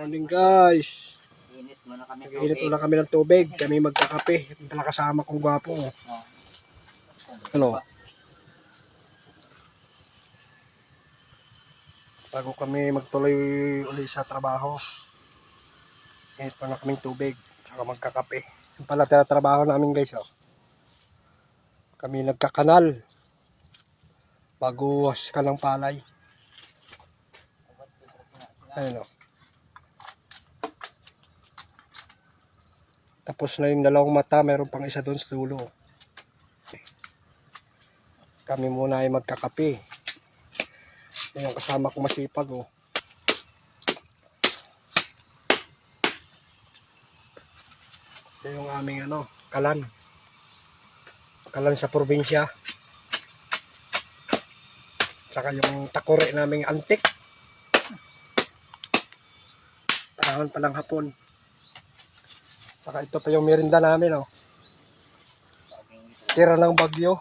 Morning guys. Init muna kami Nag-iinit muna kami ng tubig. Kami magkakape. Yung pala kasama kong gwapo. Ano? Bago kami magtuloy ulit sa trabaho. Init muna kaming tubig. Tsaka magkakape. Yung pala tinatrabaho namin guys. Oh. Kami nagkakanal. Baguwas ka ng palay. Ayun o. Tapos na yung dalawang mata, mayroon pang isa doon sa dulo. Kami muna ay magkakape. Yung kasama kong masipag oh. Ito yung aming kalan. Kalan sa probinsya. Saka yung takore naming antik. Panahon pa ng hapon. Saka ito pa yung merinda namin oh. Tira ng bagyo.